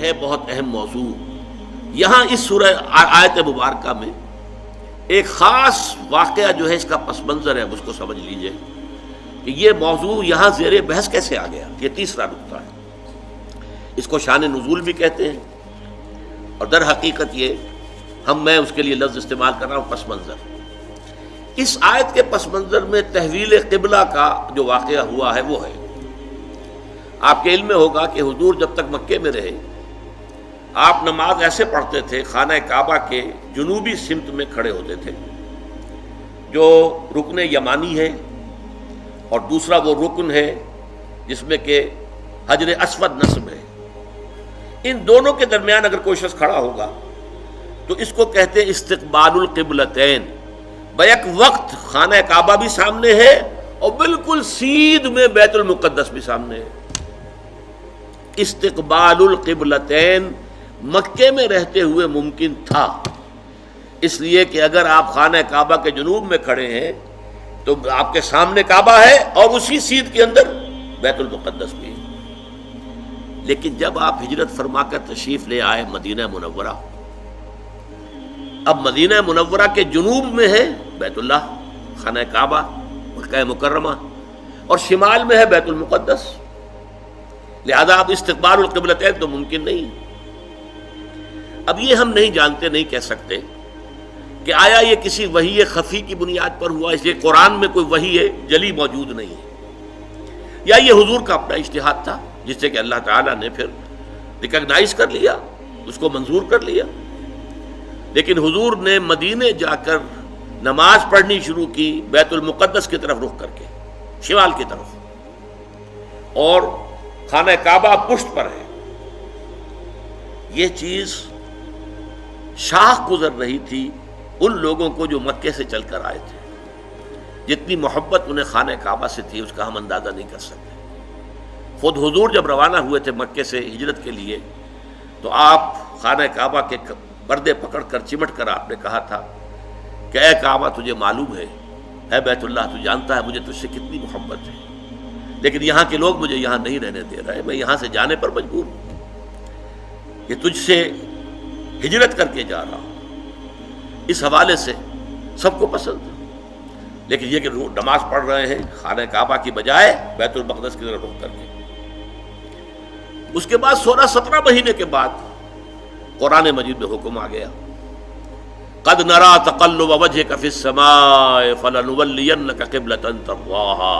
ہے بہت اہم موضوع. یہاں اس سورہ آیت مبارکہ میں ایک خاص واقعہ جو ہے اس کا پس منظر ہے، اس کو سمجھ لیجئے کہ یہ موضوع یہاں زیر بحث کیسے آ گیا. یہ تیسرا نقطہ ہے. اس کو شان نزول بھی کہتے ہیں، اور در حقیقت میں اس کے لیے لفظ استعمال کر رہا ہوں پس منظر. اس آیت کے پس منظر میں تحویل قبلہ کا جو واقعہ ہوا ہے وہ ہے. آپ کے علم میں ہوگا کہ حضور جب تک مکے میں رہے آپ نماز ایسے پڑھتے تھے، خانہ کعبہ کے جنوبی سمت میں کھڑے ہوتے تھے جو رکن یمانی ہے، اور دوسرا وہ رکن ہے جس میں کہ حجر اسود نصب ہے. ان دونوں کے درمیان اگر کوئی شخص کھڑا ہوگا تو اس کو کہتے ہیں استقبال القبلتین. بیک وقت خانہ کعبہ بھی سامنے ہے اور بالکل سیدھ میں بیت المقدس بھی سامنے ہے. استقبال القبلتین مکے میں رہتے ہوئے ممکن تھا، اس لیے کہ اگر آپ خانہ کعبہ کے جنوب میں کھڑے ہیں تو آپ کے سامنے کعبہ ہے اور اسی سیدھ کے اندر بیت المقدس بھی ہے. لیکن جب آپ ہجرت فرما کر تشریف لے آئے مدینہ منورہ، اب مدینہ منورہ کے جنوب میں ہے بیت اللہ خانہ کعبہ مکہ مکرمہ، اور شمال میں ہے بیت المقدس. لہذا اب استقبال القبلتین تو ممکن نہیں. اب یہ ہم نہیں جانتے، نہیں کہہ سکتے کہ آیا یہ کسی وحی خفی کی بنیاد پر ہوا، اس لیے قرآن میں کوئی وحی جلی موجود نہیں ہے، یا یہ حضور کا اپنا اجتہاد تھا جس سے کہ اللہ تعالیٰ نے پھر ریکگنائز کر لیا، اس کو منظور کر لیا. لیکن حضور نے مدینے جا کر نماز پڑھنی شروع کی بیت المقدس کی طرف رخ کر کے، شمال کی طرف، اور خانہ کعبہ پشت پر ہے. یہ چیز شاخ گزر رہی تھی ان لوگوں کو جو مکے سے چل کر آئے تھے. جتنی محبت انہیں خانہ کعبہ سے تھی اس کا ہم اندازہ نہیں کر سکتے. خود حضور جب روانہ ہوئے تھے مکے سے ہجرت کے لیے تو آپ خانہ کعبہ کے پردے پکڑ کر چمٹ کر آپ نے کہا تھا کہ اے کعبہ تجھے معلوم ہے، اے بیت اللہ تو جانتا ہے مجھے تجھ سے کتنی محبت ہے، لیکن یہاں کے لوگ مجھے یہاں نہیں رہنے دے رہے، میں یہاں سے جانے پر مجبور ہوں، کہ تجھ سے ہجرت کر کے جا رہا ہوں. اس حوالے سے سب کو پسند تھا. لیکن یہ کہ نماز پڑھ رہے ہیں خانہ کعبہ کی بجائے بیت المقدس کی طرف رخ کر کے. اس کے بعد 16-17 مہینے کے بعد قرآن مجید میں حکم آ گیا، قد نرى تقلب وجهك في السماء فلنولينك قبلة ترضاها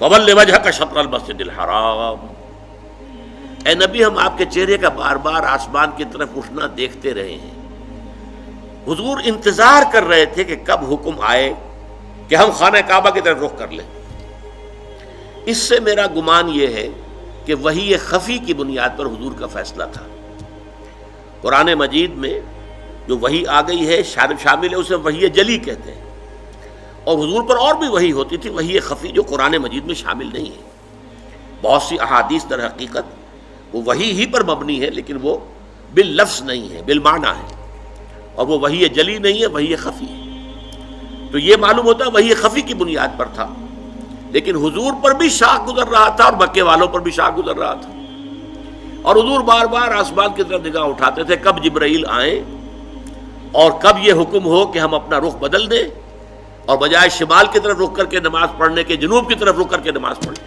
فول وجهك شطر المسجد الحرام. اے نبی ہم آپ کے چہرے کا بار بار آسمان کی طرف اٹھنا دیکھتے رہے ہیں. حضور انتظار کر رہے تھے کہ کب حکم آئے کہ ہم خانہ کعبہ کی طرف رخ کر لیں. اس سے میرا گمان یہ ہے کہ وحی خفی کی بنیاد پر حضور کا فیصلہ تھا. قرآن مجید میں جو وحی آ گئی ہے شامل ہے، اسے وحی جلی کہتے ہیں، اور حضور پر اور بھی وحی ہوتی تھی وحی خفی جو قرآن مجید میں شامل نہیں ہے. بہت سی احادیث در حقیقت وہ وحی ہی پر مبنی ہے، لیکن وہ باللفظ نہیں ہے، بالمعنی ہے، اور وہ وحی جلی نہیں ہے، وحی خفی ہے. تو یہ معلوم ہوتا ہے وحی خفی کی بنیاد پر تھا. لیکن حضور پر بھی شاخ گزر رہا تھا اور مکے والوں پر بھی شاخ گزر رہا تھا، اور حضور بار بار آسمان کی طرف نگاہ اٹھاتے تھے کب جبرائیل آئیں اور کب یہ حکم ہو کہ ہم اپنا رخ بدل دیں اور بجائے شمال کی طرف رخ کر کے نماز پڑھنے کے جنوب کی طرف رخ کر کے نماز پڑھیں.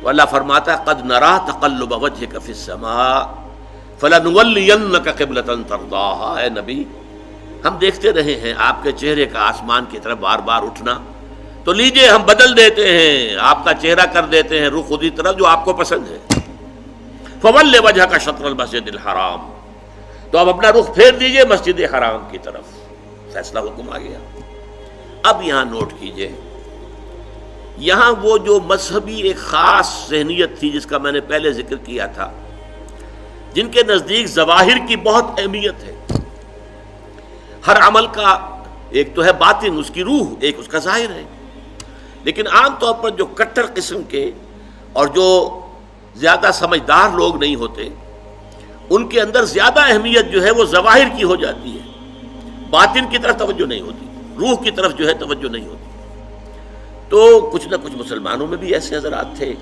تو اللہ فرماتا ہے قد نرى تقلب وجهك في السماء فلنولينك قبلة ترضاها. اے نبی ہم دیکھتے رہے ہیں آپ کے چہرے کا آسمان کی طرف بار بار اٹھنا، تو لیجئے ہم بدل دیتے ہیں، آپ کا چہرہ کر دیتے ہیں رخ خودی طرف جو آپ کو پسند ہے. فول وجهك شطر المسجد الحرام. تو اب اپنا رخ پھیر دیجئے مسجد حرام کی طرف. فیصلہ حکم آ گیا. اب یہاں نوٹ کیجئے، یہاں وہ جو مذہبی ایک خاص ذہنیت تھی جس کا میں نے پہلے ذکر کیا تھا، جن کے نزدیک ظواہر کی بہت اہمیت ہے. ہر عمل کا ایک تو ہے باطن، اس کی روح، ایک اس کا ظاہر ہے. لیکن عام طور پر جو کٹر قسم کے اور جو زیادہ سمجھدار لوگ نہیں ہوتے، ان کے اندر زیادہ اہمیت جو ہے وہ ظواہر کی ہو جاتی ہے، باطن کی طرف توجہ نہیں ہوتی، روح کی طرف جو ہے توجہ نہیں ہوتی. تو کچھ نہ کچھ مسلمانوں میں بھی ایسے حضرات تھے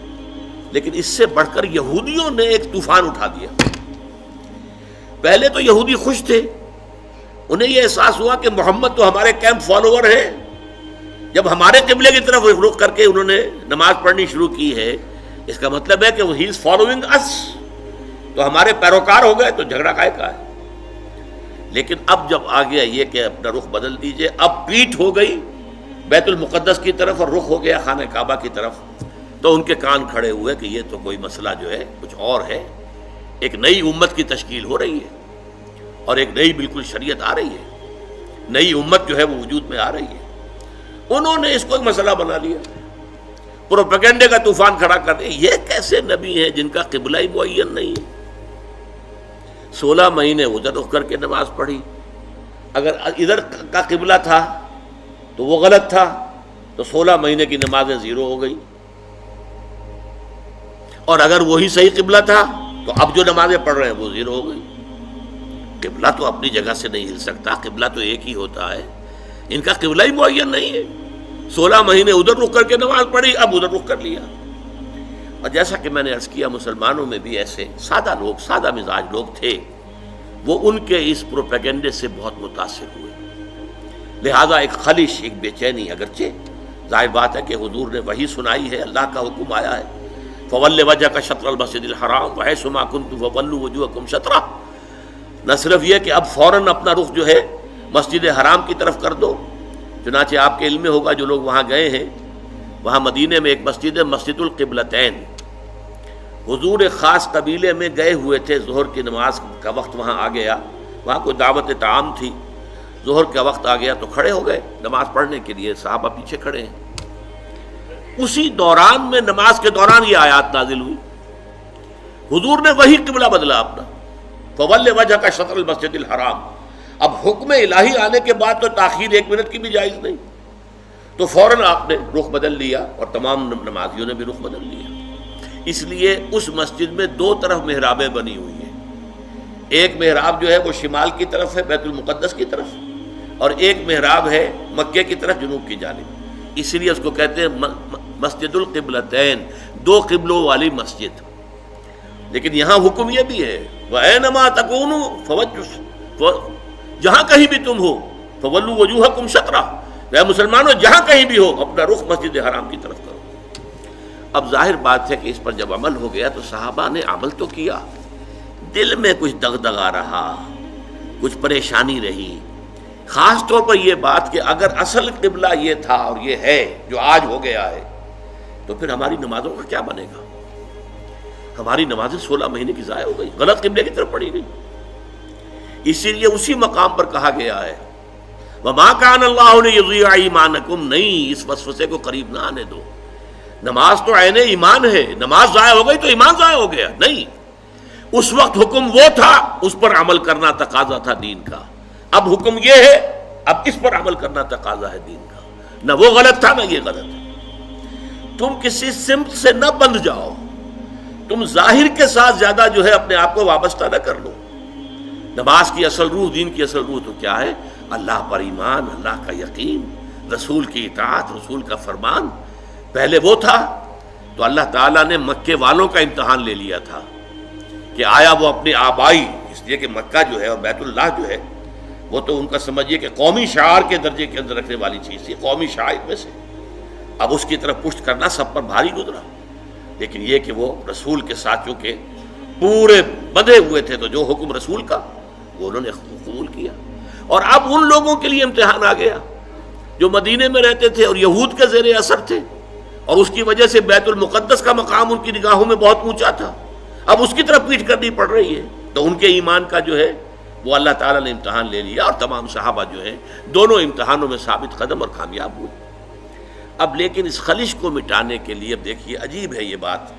لیکن اس سے بڑھ کر یہودیوں نے ایک طوفان اٹھا دیا. پہلے تو یہودی خوش تھے، انہیں یہ احساس ہوا کہ محمد تو ہمارے کیمپ فالوور ہیں. جب ہمارے قبلے کی طرف رخ کر کے انہوں نے نماز پڑھنی شروع کی ہے، اس کا مطلب ہے کہ ہی از فالوئنگ اس، تو ہمارے پیروکار ہو گئے، تو جھگڑا کائے کا ہے. لیکن اب جب آ گیا یہ کہ اپنا رخ بدل دیجئے، اب پیٹھ ہو گئی بیت المقدس کی طرف اور رخ ہو گیا خانہ کعبہ کی طرف، تو ان کے کان کھڑے ہوئے کہ یہ تو کوئی مسئلہ جو ہے کچھ اور ہے. ایک نئی امت کی تشکیل ہو رہی ہے اور ایک نئی بالکل شریعت آ رہی ہے، نئی امت جو ہے وہ وجود میں آ رہی ہے. انہوں نے اس کو ایک مسئلہ بنا لیا، پروپیگنڈے کا طوفان کھڑا کر دیا. یہ کیسے نبی ہیں جن کا قبلہ ہی معین نہیں ہے؟ 16 مہینے ادھر رخ کر کے نماز پڑھی. اگر ادھر کا قبلہ تھا تو وہ غلط تھا، تو 16 مہینے کی نمازیں زیرو ہو گئی. اور اگر وہی صحیح قبلہ تھا تو اب جو نمازیں پڑھ رہے ہیں وہ زیرو ہو گئی. قبلہ تو اپنی جگہ سے نہیں ہل سکتا، قبلہ تو ایک ہی ہوتا ہے. ان کا قبلہ ہی معین نہیں ہے. 16 مہینے ادھر رخ کر کے نماز پڑھی، اب ادھر رخ کر لیا. اور جیسا کہ میں نے عرض کیا، مسلمانوں میں بھی ایسے سادہ لوگ، سادہ مزاج لوگ تھے، وہ ان کے اس پروپیگنڈے سے بہت متاثر ہوئے. لہذا ایک خلش، ایک بے چینی، اگرچہ ظاہر بات ہے کہ حضور نے وحی سنائی ہے، اللہ کا حکم آیا ہے فَوَلِّ وَجْهَكَ شَطْرَ الْمَسْجِدِ الْحَرَامِ وَحَيْثُ مَا كُنتُمْ فَوَلُّوا وُجُوهَكُمْ شَطْرَهُ. نہ صرف یہ کہ اب فوراً اپنا رخ جو ہے مسجد حرام کی طرف کر دو، چنانچہ آپ کے علم میں ہوگا جو لوگ وہاں گئے ہیں، وہاں مدینے میں ایک مسجد ہے، مسجد القبلتین. حضور ایک خاص قبیلے میں گئے ہوئے تھے، ظہر کی نماز کا وقت وہاں آ گیا، وہاں کوئی دعوت طعام تھی، ظہر کا وقت آ گیا تو کھڑے ہو گئے نماز پڑھنے کے لیے، صحابہ پیچھے کھڑے ہیں. اسی دوران میں، نماز کے دوران یہ آیات نازل ہوئی. حضور نے وہی قبلہ بدلا اپنا، فَوَلِّ وَجْهَكَ شَطْرَ الْمَسْجِدِ الْحَرَامِ. اب حکم الہی آنے کے بعد تو تاخیر 1 منٹ کی بھی جائز نہیں، تو فوراً آپ نے رخ بدل لیا اور تمام نمازیوں نے بھی رخ بدل لیا. اس لیے اس مسجد میں 2 طرف محرابیں بنی ہوئی ہیں. ایک محراب جو ہے وہ شمال کی طرف ہے، بیت المقدس کی طرف، اور ایک محراب ہے مکے کی طرف، جنوب کی جانب. اسی لیے اس کو کہتے ہیں مسجد القبلتین، 2 قبلوں والی مسجد. لیکن یہاں حکم یہ بھی ہے وَأَيْنَمَا تَكُونُوا فَوَجُّ، جہاں کہیں بھی تم ہو فَوَلُّوا وُجُوهَكُمْ شَطْرَهُ، اے مسلمانوں جہاں کہیں بھی ہو اپنا رخ مسجد حرام کی طرف کرو. اب ظاہر بات ہے کہ اس پر جب عمل ہو گیا تو صحابہ نے عمل تو کیا، دل میں کچھ دغدغہ رہا، کچھ پریشانی رہی. خاص طور پر یہ بات کہ اگر اصل قبلہ یہ تھا اور یہ ہے جو آج ہو گیا ہے، تو پھر ہماری نمازوں کا کیا بنے گا؟ ہماری نمازیں 16 مہینے کی ضائع ہو گئی، غلط قبلے کی طرف پڑھی گئی. اسی لیے اسی مقام پر کہا گیا ہے وَمَا كَانَ اللَّهُ لِيُضِيعَ إِيمَانَكُمْ، نہیں اس وسوسے کو قریب نہ آنے دو. نماز تو عین ایمان ہے، نماز ضائع ہو گئی تو ایمان ضائع ہو گیا نہیں. اس وقت حکم وہ تھا، اس پر عمل کرنا تقاضا تھا دین کا. اب حکم یہ ہے، اب اس پر عمل کرنا تقاضا ہے دین کا. نہ وہ غلط تھا نہ یہ غلط ہے. تم کسی سمت سے نہ بندھ جاؤ، تم ظاہر کے ساتھ زیادہ جو ہے اپنے آپ کو وابستہ نہ کر لو. نماز کی اصل روح، دین کی اصل روح تو کیا ہے؟ اللہ پر ایمان، اللہ کا یقین، رسول کی اطاعت، رسول کا فرمان. پہلے وہ تھا تو اللہ تعالیٰ نے مکے والوں کا امتحان لے لیا تھا کہ آیا وہ اپنی آبائی، اس لیے کہ مکہ جو ہے اور بیت اللہ جو ہے وہ تو ان کا سمجھیے کہ قومی شعار کے درجے کے اندر رکھنے والی چیز تھی، قومی شعائر میں سے. اب اس کی طرف پشت کرنا سب پر بھاری گزرا. لیکن یہ کہ وہ رسول کے ساتھیوں کے پورے بندھے ہوئے تھے، تو جو حکم رسول کا وہ انہوں نے قبول کیا. اور اب ان لوگوں کے لیے امتحان آ گیا جو مدینے میں رہتے تھے اور یہود کے زیر اثر تھے، اور اس کی وجہ سے بیت المقدس کا مقام ان کی نگاہوں میں بہت اونچا تھا. اب اس کی طرف پیٹ کرنی پڑ رہی ہے، تو ان کے ایمان کا جو ہے وہ اللہ تعالیٰ نے امتحان لے لیا، اور تمام صحابہ جو ہیں دونوں امتحانوں میں ثابت قدم اور کامیاب ہوئے. اب لیکن اس خلش کو مٹانے کے لیے، اب دیکھیے عجیب ہے یہ بات،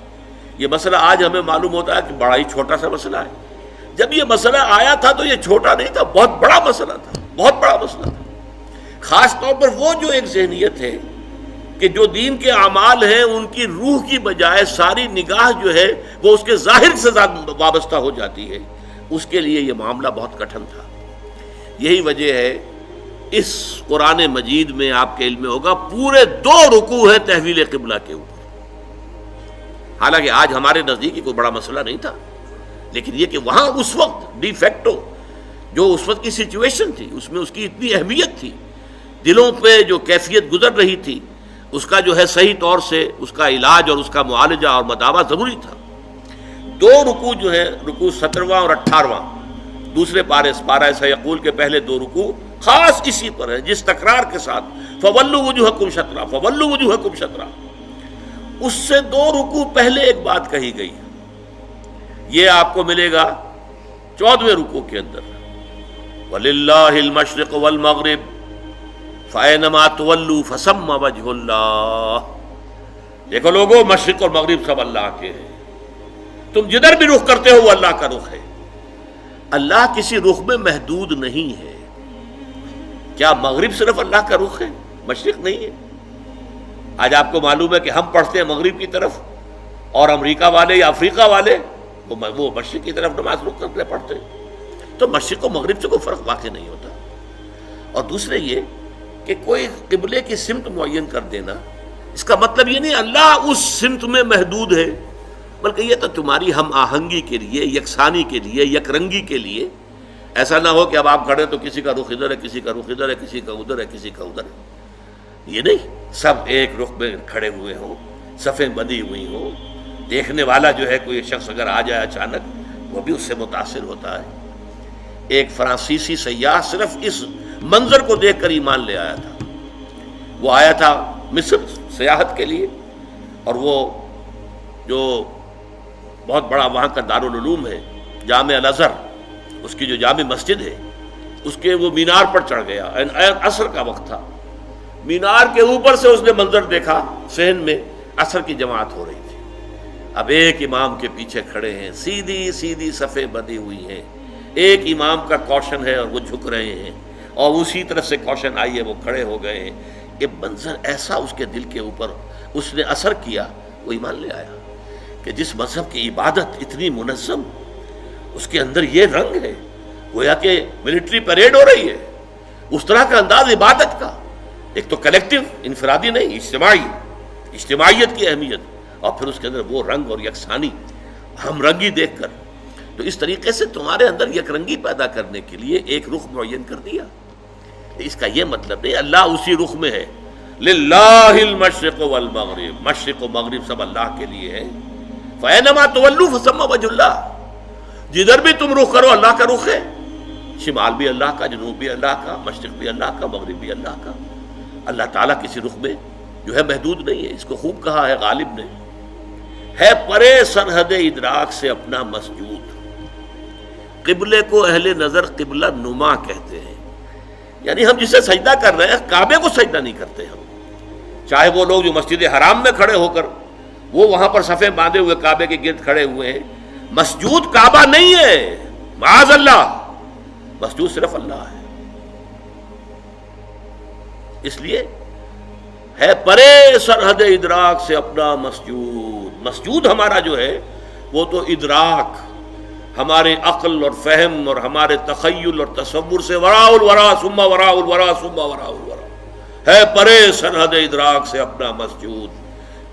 یہ مسئلہ آج ہمیں معلوم ہوتا ہے کہ بڑا ہی چھوٹا سا مسئلہ ہے. جب یہ مسئلہ آیا تھا تو یہ چھوٹا نہیں تھا، بہت بڑا مسئلہ تھا، بہت بڑا مسئلہ تھا. خاص طور پر وہ جو ایک ذہنیت ہے کہ جو دین کے اعمال ہیں ان کی روح کی بجائے ساری نگاہ جو ہے وہ اس کے ظاہر سے زیادہ وابستہ ہو جاتی ہے، اس کے لیے یہ معاملہ بہت کٹھن تھا. یہی وجہ ہے اس قرآن مجید میں آپ کے علم میں ہوگا پورے 2 رکوع ہیں تحویل قبلہ کے اوپر. حالانکہ آج ہمارے نزدیک کوئی بڑا مسئلہ نہیں تھا، لیکن یہ کہ وہاں اس وقت ڈی فیکٹو جو اس وقت کی سچویشن تھی اس میں اس کی اتنی اہمیت تھی، دلوں پہ جو کیفیت گزر رہی تھی اس کا جو ہے صحیح طور سے اس کا علاج اور اس کا معالجہ اور مداوع ضروری تھا۔ دو رکوع جو ہیں، رکوع 17واں اور 18واں، دوسرے پارہ سیقول کے پہلے دو رکوع خاص اسی پر ہے، جس تکرار کے ساتھ فولوا وجوہکم شطرہ، فولوا وجوہکم شطرہ، اس سے دو رکوع پہلے ایک بات کہی گئی، یہ آپ کو ملے گا 14ویں رکوع کے اندر، وَلِلَّهِ الْمَشْرِقُ وَالْمَغْرِبُ فَأَيْنَمَا تُوَلُّوا فَثَمَّ وَجْهُ اللَّهِ۔ دیکھو لوگو، مشرق اور مغرب سب اللہ کے ہیں، تم جدھر بھی رخ کرتے ہو وہ اللہ کا رخ ہے۔ اللہ کسی رخ میں محدود نہیں ہے۔ کیا مغرب صرف اللہ کا رخ ہے، مشرق نہیں ہے؟ آج آپ کو معلوم ہے کہ ہم پڑھتے ہیں مغرب کی طرف، اور امریکہ والے یا افریقہ والے وہ مشرق کی طرف نماز رخ کرتے پڑھتے ہیں۔ تو مشرق و مغرب سے کوئی فرق واقع نہیں ہوتا۔ اور دوسرے یہ کہ کوئی قبلے کی سمت معین کر دینا، اس کا مطلب یہ نہیں اللہ اس سمت میں محدود ہے، بلکہ یہ تو تمہاری ہم آہنگی کے لیے، یکسانی کے لیے، یک رنگی کے لیے۔ ایسا نہ ہو کہ اب آپ کھڑے تو کسی کا رخ ادھر ہے، کسی کا رخ ادھر ہے، کسی کا ادھر ہے، کسی کا ادھر ہے، یہ نہیں، سب ایک رخ میں کھڑے ہوئے ہوں، صفیں بندھی ہوئی ہوں، دیکھنے والا جو ہے کوئی شخص اگر آ جائے اچانک وہ بھی اس سے متاثر ہوتا ہے۔ ایک فرانسیسی سیاح صرف اس منظر کو دیکھ کر ایمان لے آیا تھا۔ وہ آیا تھا مصر سیاحت کے لیے، اور وہ جو بہت بڑا وہاں کا دارالعلوم ہے جامع الازہر، اس کی جو جامع مسجد ہے اس کے وہ مینار پر چڑھ گیا، عصر کا وقت تھا، مینار کے اوپر سے اس نے منظر دیکھا، صحن میں عصر کی جماعت ہو رہی تھی، اب ایک امام کے پیچھے کھڑے ہیں، سیدھی سیدھی صفیں بندھی ہوئی ہیں، ایک امام کا کوشن ہے اور وہ جھک رہے ہیں، اور اسی طرح سے کوشن آئی ہے وہ کھڑے ہو گئے ہیں۔ یہ منظر ایسا اس کے دل کے اوپر اس نے اثر کیا، وہ ایمان لے آیا کہ جس مذہب کی عبادت اتنی منظم، اس کے اندر یہ رنگ ہے، گویا کہ ملٹری پریڈ ہو رہی ہے، اس طرح کا انداز عبادت کا، ایک تو کلیکٹیو، انفرادی نہیں، اجتماعیت کی اہمیت، اور پھر اس کے اندر وہ رنگ اور یکسانی، ہم رنگی دیکھ کر، تو اس طریقے سے تمہارے اندر یک رنگی پیدا کرنے کے لیے ایک رخ معین کر دیا۔ اس کا یہ مطلب نہیں اللہ اسی رخ میں ہے، للہ المشرق والمغرب، مشرق و مغرب سب اللہ کے لیے ہے، فَأَيْنَمَا تُوَلُّوا فَثَمَّ وَجْهُ اللَّهِ، جدھر بھی تم رخ کرو اللہ کا رخ ہے، شمال بھی اللہ کا، جنوب بھی اللہ کا، مشرق بھی اللہ کا، مغرب بھی اللہ کا۔ اللہ تعالیٰ کسی رخ میں جو ہے محدود نہیں ہے، اس کو خوب کہا ہے غالب نے، ہے پرے سرحد ادراک سے اپنا مسجود۔ قبلے کو اہل نظر قبلہ نما کہتے ہیں، یعنی ہم جسے سجدہ کر رہے ہیں کعبے کو سجدہ نہیں کرتے ہم، چاہے وہ لوگ جو مسجد حرام میں کھڑے ہو کر وہ وہاں پر صفیں باندھے ہوئے کعبے کے گرد کھڑے ہوئے ہیں، مسجود کعبہ نہیں ہے، معاذ اللہ، مسجود صرف اللہ ہے۔ اس لیے ہے پرے سرحد ادراک سے اپنا مسجود، مسجود ہمارا جو ہے وہ تو ادراک، ہمارے عقل اور فہم اور ہمارے تخیل اور تصور سے وراء الورا ثم وراء الورا ثم وراء الورا، ہے پرے سرحد ادراک سے اپنا مسجود۔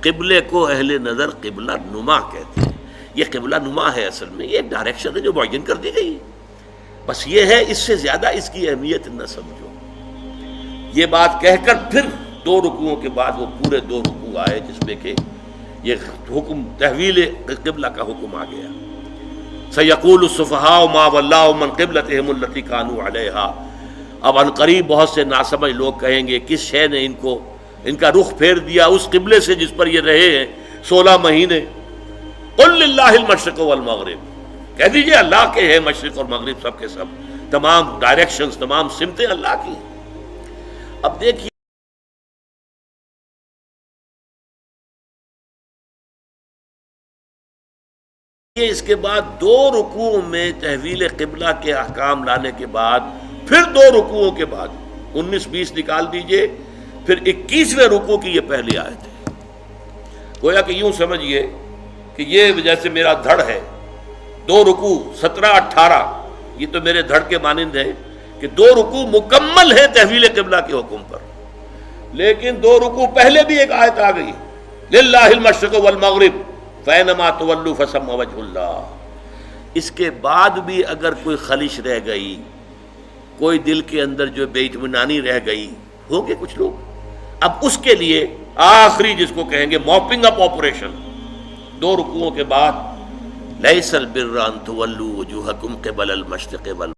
قبلے کو اہل نظر قبلہ نما کہتے ہیں، یہ قبلہ نما ہے، اصل میں یہ ایک ڈائریکشن ہے جو معین کر دی گئی ہے، بس یہ ہے، اس سے زیادہ اس کی اہمیت نہ سمجھو۔ یہ بات کہہ کر پھر دو رکوعوں کے بعد وہ پورے دو رکوع آئے جس میں کہ یہ حکم تحویل قبلہ کا حکم آ گیا۔ سَيَقُولُ السُّفَهَاءُ مَا وَلَّاهُمْ عَنْ قِبْلَتِهِمُ الَّتِي كَانُوا عَلَيْهَا، اب ان قریب بہت سے ناسمجھ لوگ کہیں گے کس شے نے ان کا رخ پھیر دیا اس قبلے سے جس پر یہ رہے ہیں 16 مہینے۔ قُلْ لِلَّهِ الْمَشْرِقُ وَالْمَغْرِبُ، کہہ دیجئے اللہ کے ہیں مشرق اور مغرب سب کے سب، تمام ڈائریکشنز، تمام سمتیں اللہ کی۔ اب دیکھیے اس کے بعد دو رکوع میں تحویل قبلہ کے احکام لانے کے بعد پھر دو رکوعوں کے بعد 19-20 نکال دیجئے، پھر 21ویں رکوع کی یہ پہلی آیت ہے۔ گویا کہ یوں سمجھیے کہ یہ جیسے میرا دھڑ ہے، دو رکوع 17-18 یہ تو میرے دھڑ کے مانند ہے کہ دو رکوع مکمل ہے تحویل قبلہ کے حکم پر، لیکن دو رکوع پہلے بھی ایک آیت آ گئی، للہ المشرق والمغرب فَإَيْنَمَا تُوَلُّوا فَثَمَّ وَجْهُ اللَّهِ۔ اس کے بعد بھی اگر کوئی خلش رہ گئی، کوئی دل کے اندر جو بے اطمینانی رہ گئی، ہوں گے کچھ لوگ، اب اس کے لیے آخری جس کو کہیں گے موپنگ اپ آپریشن، 2 رکوعوں کے بعد، لَيْسَ الْبِرَّ أَن تُوَلُّوا وُجُوهَكُمْ قِبَلَ الْمَشْرِقِ وَالْمَغْرِبِ